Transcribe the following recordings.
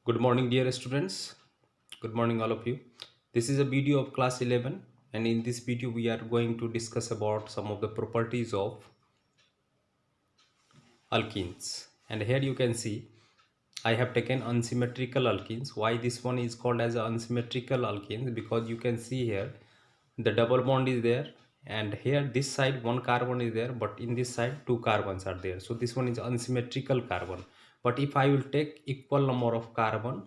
Good morning, dear students. Good morning, all of you. This is a video of class 11, and in this video, we are going to discuss about some of the properties of alkenes. And here you can see I have taken unsymmetrical alkenes. Why this one is called as unsymmetrical alkenes? Because you can see here the double bond is there, and here this side one carbon is there, but in this side two carbons are there. So this one is unsymmetrical carbon. But if I will take equal number of carbon,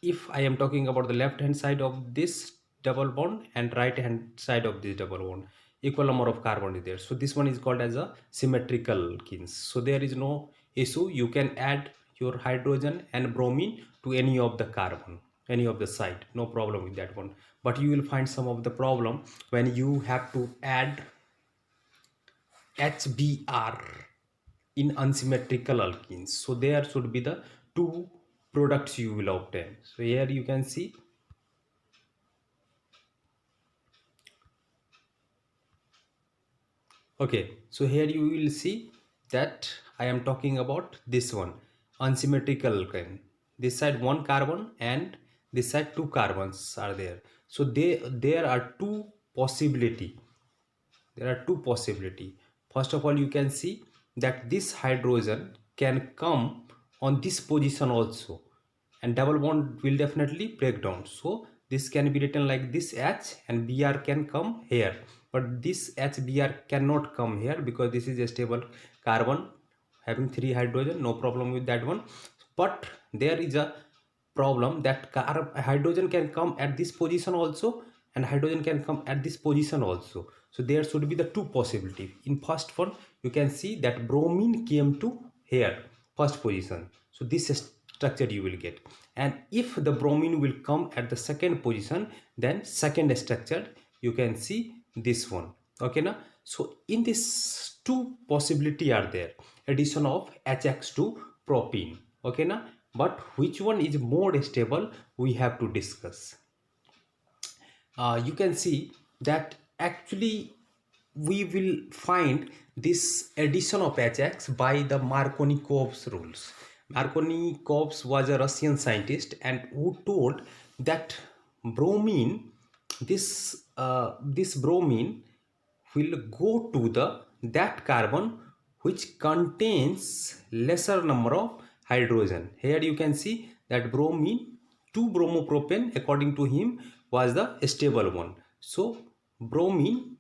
if I am talking about the left hand side of this double bond and right hand side of this double bond, equal number of carbon is there. So this one is called as a symmetrical alkenes. So there is no issue. You can add your hydrogen and bromine to any of the carbon, any of the side, no problem with that one. But you will find some of the problem when you have to add HBr in unsymmetrical alkenes. So there should be the two products you will obtain. So here you can see so here you will see that I am talking about this one unsymmetrical alkane. This side one carbon and this side two carbons are there. So there are two possibility. First of all, you can see that this hydrogen can come on this position also, and double bond will definitely break down. So this can be written like this H, and Br can come here, but this HBr cannot come here because this is a stable carbon having 3 hydrogen, no problem with that one. But there is a problem that hydrogen can come at this position also, and hydrogen can come at this position also. So there should be the two possibility. In first one, you can see that bromine came to here first position, so this structure you will get. And if the bromine will come at the second position, then second structure you can see this one. Okay now, so in this two possibility are there, addition of HX to propene. Okay now, but which one is more stable we have to discuss. You can see that actually we will find this addition of HX by the Markovnikov's rules. Markovnikov was a Russian scientist and who told that bromine, this bromine will go to that carbon which contains lesser number of hydrogen. Here you can see that bromine 2 bromopropane according to him was the stable one. So bromine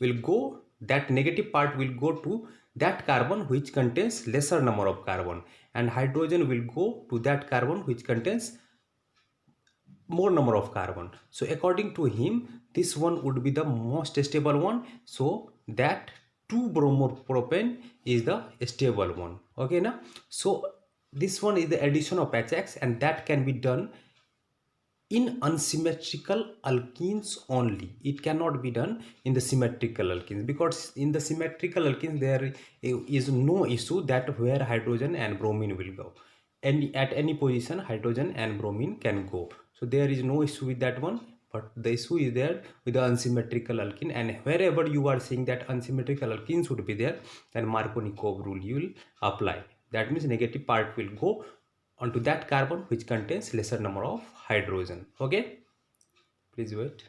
will go, that negative part will go to that carbon which contains lesser number of carbon, and hydrogen will go to that carbon which contains more number of carbon. So according to him, this one would be the most stable one. So that 2 bromopropane is the stable one. Okay now, so this one is the addition of HX, and that can be done in unsymmetrical alkenes only. It cannot be done in the symmetrical alkenes, because in the symmetrical alkenes there is no issue that where hydrogen and bromine will go. At any position hydrogen and bromine can go. So there is no issue with that one. But the issue is there with the unsymmetrical alkene, and wherever you are seeing that unsymmetrical alkene should be there, then Markovnikov rule you will apply. That means negative part will go onto that carbon which contains lesser number of hydrogen. Okay, please wait.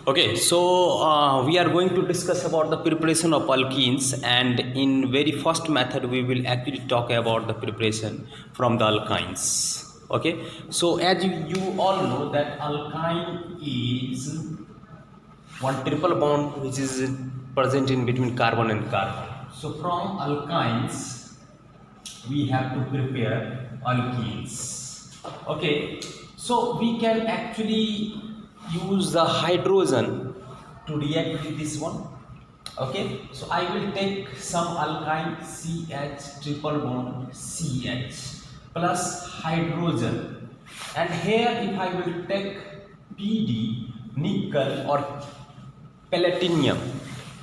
Okay, so we are going to discuss about the preparation of alkenes, and in very first method we will actually talk about the preparation from the alkynes. Okay, so as you all know that alkyne is one triple bond which is present in between carbon and carbon. So from alkynes we have to prepare alkenes. Okay, so we can actually use the hydrogen to react with this one. Okay, so I will take some alkyne CH triple bond CH plus hydrogen, and here if I will take PD nickel or platinum,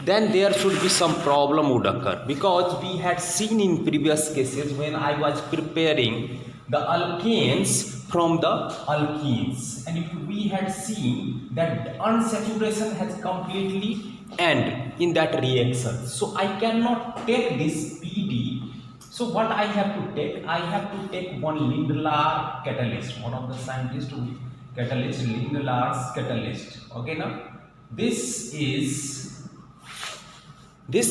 then there should be some problem would occur, because we had seen in previous cases when I was preparing the alkanes from the alkenes, and if we had seen that unsaturation has completely end in that reaction. So I cannot take this PD, So what I have to take? I have to take one Lindlar catalyst. One of the scientists who catalyst, Lindlar's catalyst. Okay, now this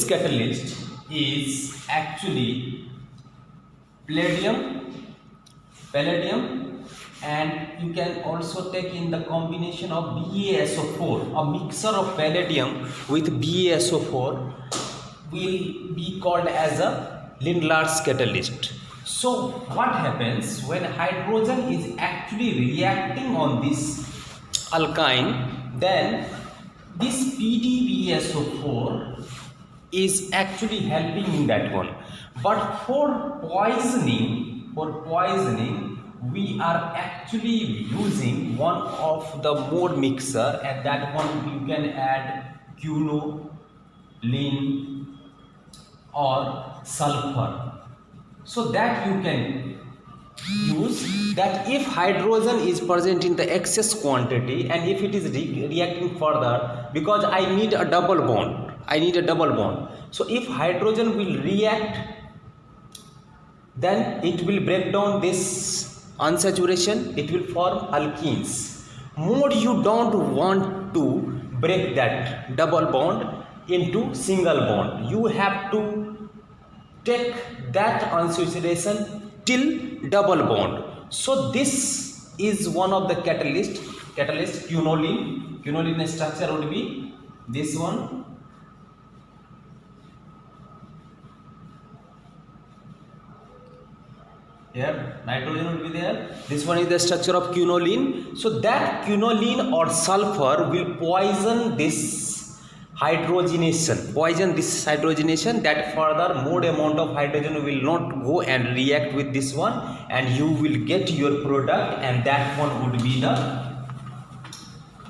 catalyst is actually palladium, and you can also take in the combination of BaSO4. A mixture of palladium with BaSO4 will be called as a Lindlar's catalyst. So what happens when hydrogen is actually reacting on this alkyne, then this PdBaSO4 is actually helping in that one. But for poisoning, we are actually using one of the more mixer, and that one you can add quinoline or sulfur, so that you can use that if hydrogen is present in the excess quantity and if it is reacting further, because I need a double bond. So if hydrogen will react, then it will break down this unsaturation, it will form alkenes. More you don't want to break that double bond into single bond, you have to take that unsaturation till double bond. So this is one of the catalyst quinoline structure would be this one. Here nitrogen will be there. This one is the structure of quinoline. So that quinoline or sulfur will poison this hydrogenation, that further more amount of hydrogen will not go and react with this one, and you will get your product, and that one would be the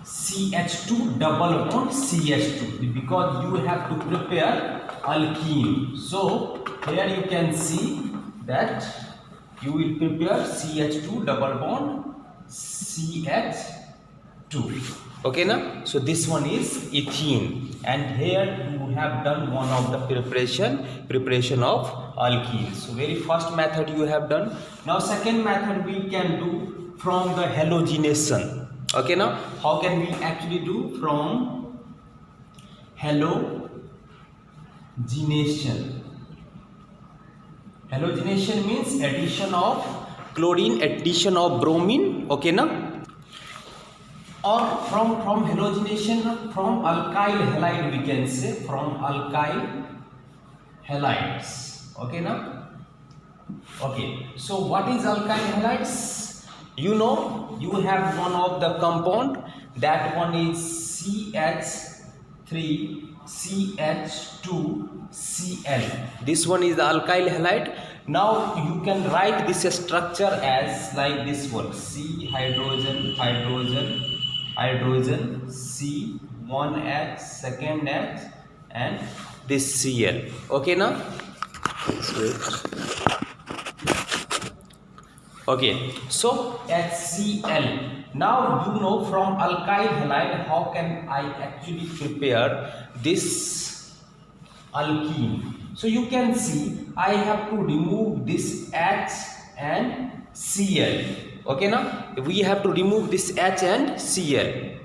CH2 double bond CH2, because you have to prepare alkene. So here you can see that you will prepare CH2 double bond CH2. Okay, now so this one is ethene, and here you have done one of the preparation of alkene. So very first method you have done. Now second method we can do from the halogenation. Okay, now how can we actually do from halogenation? Halogenation means addition of chlorine, addition of bromine. Okay, now, or from halogenation, from alkyl halide, we can say from alkyl halides. Okay, now, okay, so what is alkyl halides? You know, you have one of the compound, that one is CH3CH2Cl. This one is the alkyl halide. Now you can write this structure as like this one: C hydrogen, C, one H, second H, and this Cl. Okay, now. Okay, so HCl. Now you know from alkyl halide how can I actually prepare this alkene. So you can see I have to remove this H and Cl. Okay, now we have to remove this H and Cl.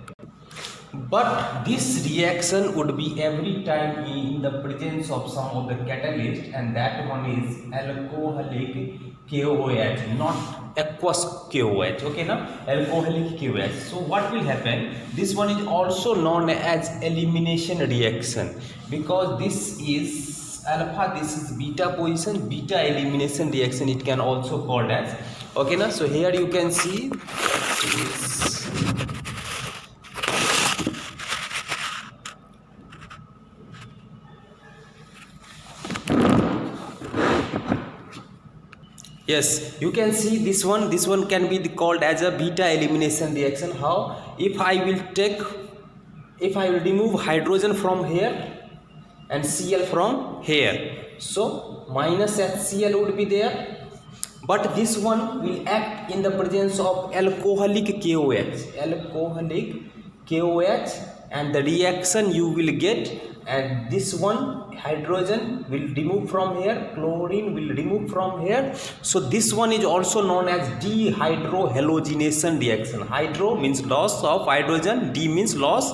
But this reaction would be every time in the presence of some of the catalyst, and that one is alcoholic KOH, not aqueous KOH. Okay, now alcoholic KOH. So what will happen? This one is also known as elimination reaction, because this is alpha, this is beta position, beta elimination reaction it can also called as. Okay, now so here you can see this. Yes, you can see this one can be called as a beta elimination reaction. How? If I will remove hydrogen from here and Cl from here, so minus HCl would be there, but this one will act in the presence of alcoholic KOH, and the reaction you will get, and this one hydrogen will remove from here, chlorine will remove from here. So this one is also known as dehydrohalogenation reaction. Hydro means loss of hydrogen, D means loss,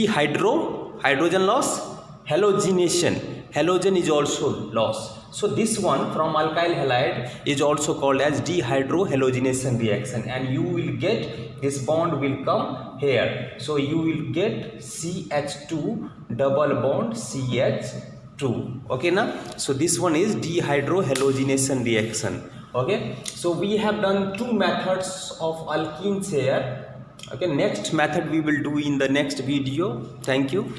hydrogen loss, halogen is also loss. So this one from alkyl halide is also called as dehydrohalogenation reaction, and you will get this bond will come here. So you will get CH2 double bond CH2. Okay now, so this one is dehydrohalogenation reaction. Okay, so we have done two methods of alkenes here. Okay, next method we will do in the next video. Thank you.